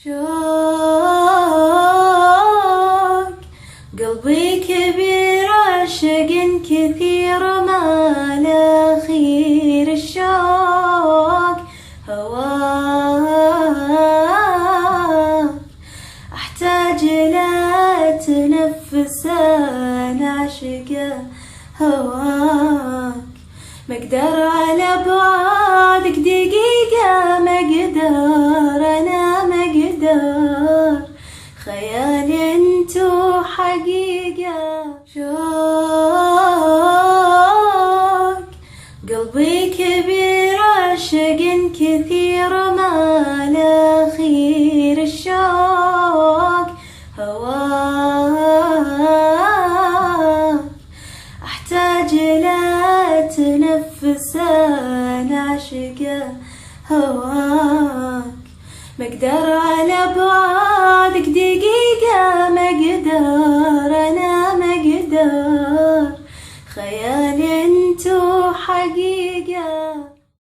شوق قلبي كبير عاشق كثير ما له خير. الشوق هواك أحتاج لا تنفس أنا عاشقة هواك. ما أقدر على بعدك دقيقة، ما أقدر أنا ما أقدر، خيال انتو حقيقة. شوق قلبي كبير عاشق كثير ما له خير. الشوق هواك أحتاج لا تنفس أنا عاشقة هواك. ما أقدر على بعدك دقيقة، ما أقدر أنا ما أقدر، خيال انتو حقيقة.